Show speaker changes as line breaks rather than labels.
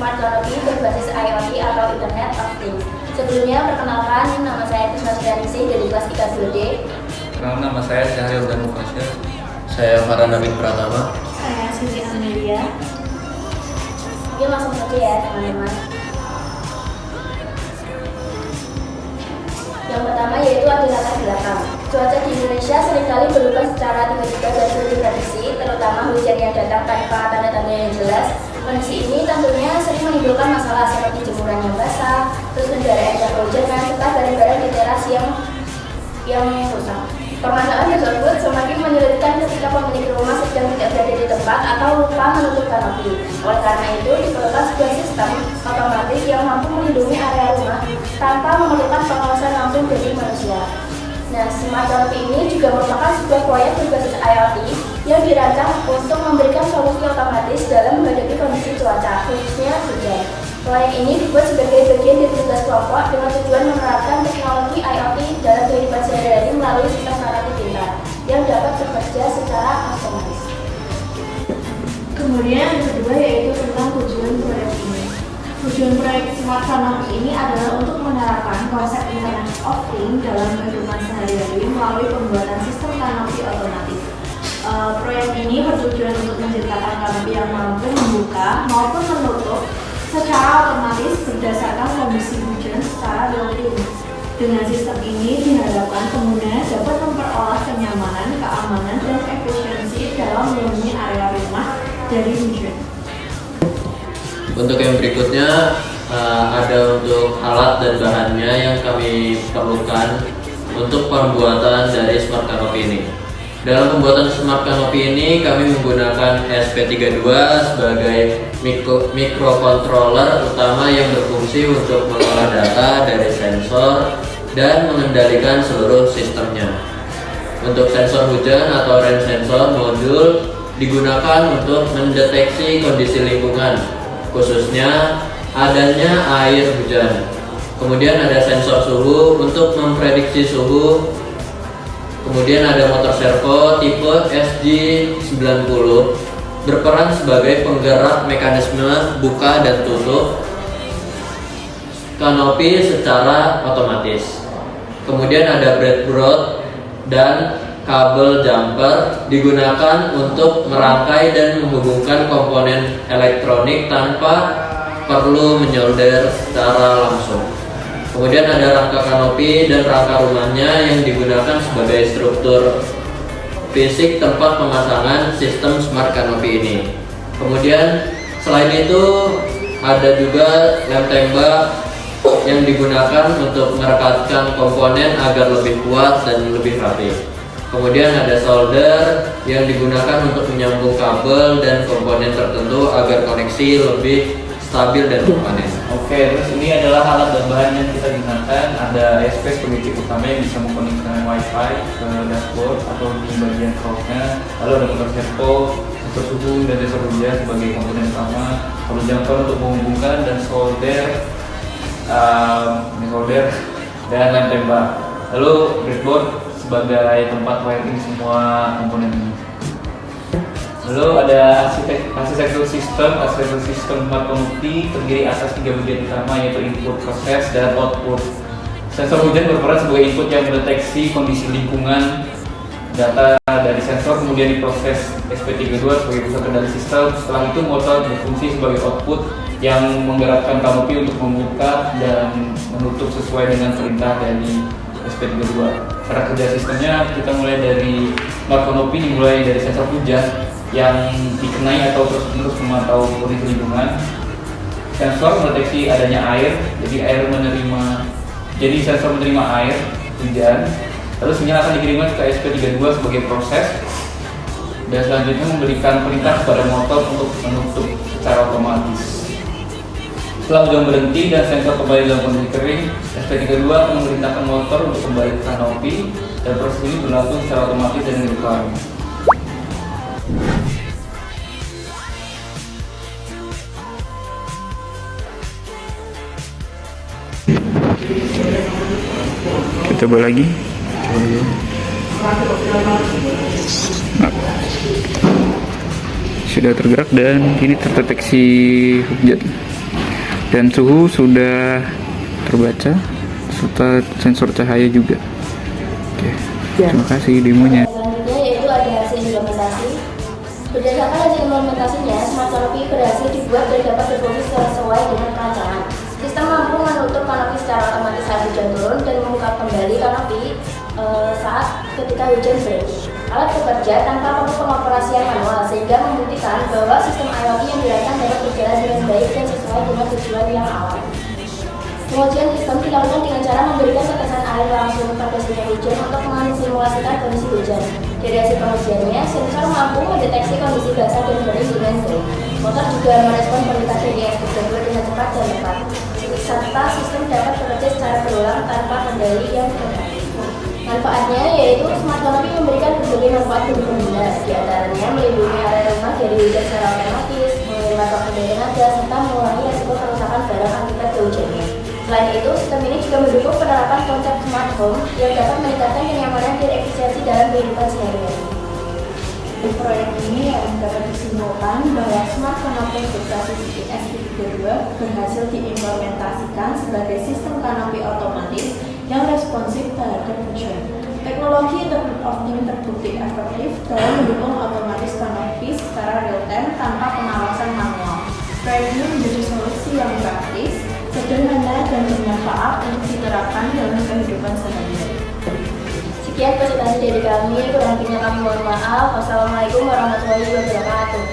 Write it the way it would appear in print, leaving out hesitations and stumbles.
Smart Canopy berbasis IoT atau Internet of Things. Sebelumnya, perkenalkan, nama saya Kusma Srianingsih dari kelas 3 D.
Nama saya Syahril dan Mufasir.
Saya Farhan Nabil Pratama.
Saya Siti Amelia.
Oke, langsung saja ya teman-teman. Yang pertama yaitu ada latar belakang. Cuaca di Indonesia seringkali berubah secara tiba-tiba dan sulit diprediksi, terutama hujan yang datang tanpa tanda-tanda yang jelas. Kondisi ini tentunya sering menimbulkan masalah seperti jemuran yang basah, terus kendaraan yang kehujanan, serta barang-barang di teras yang rusak. Permasalahan tersebut semakin menyulitkan ketika pemilik rumah sedang tidak berada di tempat atau lupa menutup kanopi. Oleh karena itu, diperlukan sebuah sistem otomatis yang mampu melindungi area rumah tanpa memerlukan pengawasan langsung dari manusia. Nah, Smart Canopy ini juga merupakan sebuah proyek berbasis IoT yang dirancang untuk memberikan solusi otomatis dalam menghadapi kondisi cuaca, khususnya hujan. Proyek ini dibuat sebagai bagian dari tugas kelompok dengan tujuan menerapkan teknologi IoT dalam kehidupan sehari-hari melalui sistem kanopi pintar yang dapat bekerja secara otomatis.
Kemudian yang kedua yaitu tentang tujuan proyek ini. Tujuan proyek Smart Canopy ini adalah untuk menerapkan konsep Internet of Things dalam kehidupan sehari-hari melalui pembuatan sistem kanopi otomatis. Proyek ini bertujuan untuk menciptakan kanopi yang mampu membuka maupun menutup secara otomatis berdasarkan kondisi hujan secara real-time. Dengan sistem ini diharapkan pengguna dapat memperoleh kenyamanan, keamanan, dan efisiensi dalam melindungi area rumah dari hujan.
Untuk yang berikutnya ada untuk alat dan bahannya yang kami perlukan untuk pembuatan dari Smart Canopy ini. Dalam pembuatan Smart Canopy ini kami menggunakan SP32 sebagai microcontroller utama yang berfungsi untuk mengolah data dari sensor dan mengendalikan seluruh sistemnya. Untuk sensor hujan atau rain sensor modul digunakan untuk mendeteksi kondisi lingkungan, khususnya adanya air hujan. Kemudian ada sensor suhu untuk memprediksi suhu. Kemudian ada motor servo tipe SG90 berperan sebagai penggerak mekanisme buka dan tutup kanopi secara otomatis. Kemudian ada breadboard dan kabel jumper digunakan untuk merangkai dan menghubungkan komponen elektronik tanpa perlu menyolder secara langsung. Kemudian ada rangka kanopi dan rangka rumahnya yang digunakan sebagai struktur fisik tempat pemasangan sistem Smart Canopy ini. Kemudian selain itu ada juga lem tembak yang digunakan untuk merekatkan komponen agar lebih kuat dan lebih rapi. Kemudian ada solder yang digunakan untuk menyambung kabel dan komponen tertentu agar koneksi lebih stabil dan permanen.
Oke, terus ini adalah alat dan bahan yang kita gunakan. Ada SP sebagai chip utama yang bisa mengkoneksikan WiFi ke dashboard atau di bagian crossnya. Lalu ada motor servo, sensor suhu dan sensor hujan sebagai komponen utama. Kabel jumper untuk menghubungkan dan solder dan lem tembak. Lalu breadboard sebagai tempat wiring semua komponen ini. Lalu ada arsitektur sistem Smart Canopy terdiri atas 3 bagian utama yaitu input, proses, dan output. Sensor hujan berperan sebagai input yang mendeteksi kondisi lingkungan data dari sensor, kemudian diproses SP32 sebagai pusat kendali sistem. Setelah itu motor berfungsi sebagai output yang menggerakkan kanopi untuk membuka dan menutup sesuai dengan perintah dari SP32. Cara kerja sistemnya kita mulai dari Smart Canopy dimulai dari sensor hujan yang dikenai atau terus-menerus memantau kondisi lingkungan. Sensor mendeteksi adanya air, jadi sensor menerima air hujan. Lalu sinyal akan dikirimkan ke SP32 sebagai proses, dan selanjutnya memberikan perintah kepada motor untuk menutup secara otomatis. Setelah hujan berhenti dan sensor kembali dalam kondisi kering, SP32 akan memerintahkan motor untuk kembali ke kanopi, dan proses ini berlangsung secara otomatis dan real-time.
Kita coba lagi. Nah, sudah tergerak dan ini terdeteksi hujan. Dan suhu sudah terbaca serta sensor cahaya juga. Oke, terima kasih demonya.
Selanjutnya yaitu ada hasil implementasi. Berdasarkan hasil implementasinya, smart canopy berhasil dibuat dan dapat berfungsi sesuai dengan perancangan. Sistem mampu menutup kanopi secara otomatis saat hujan turun dan membuka kembali kanopi saat ketika hujan berhenti. Alat bekerja tanpa perlu pengoperasian manual sehingga membuktikan bahwa sistem IoT yang dirancang dapat berjalan dengan baik dan sesuai dengan tujuan yang awal. Pengujian sistem dilakukan dengan cara memberikan tetesan air langsung pada sinyal hujan untuk mensimulasikan kondisi hujan. Dari hasil pengujiannya, sensor mampu mendeteksi kondisi basah dan kering dengan baik. Motor juga merespon perintah dari SPG2 dengan cepat dan tepat, serta sistem dapat bekerja secara berulang tanpa kendali yang terbatas. Manfaatnya yaitu smart canopy memberikan berbagai manfaat bagi pengguna, di antaranya melindungi area rumah dari hujan secara otomatis, menghemat waktu dan tenaga, serta mengurangi risiko kerusakan barang akibat kehujanan. Selain itu, sistem ini juga mendukung penerapan konsep smart home yang dapat meningkatkan kenyamanan dan efisiensi dalam kehidupan sehari-hari.
Di proyek ini yang dapat disimpulkan bahwa smart canopy berbasis SPG2 berhasil diimplementasikan sebagai sistem kanopi otomatis yang responsif terhadap hujan. Teknologi Internet of Things terbukti efektif dalam mendukung otomatis kanopi secara real-time tanpa pengawasan manual. Proyek ini menjadi solusi yang praktis, sederhana, dan bermanfaat untuk diterapkan dalam kehidupan sehari-hari.
Sekian presentasi dari kami, kurang lebihnya kami mohon maaf. Wassalamualaikum warahmatullahi wabarakatuh.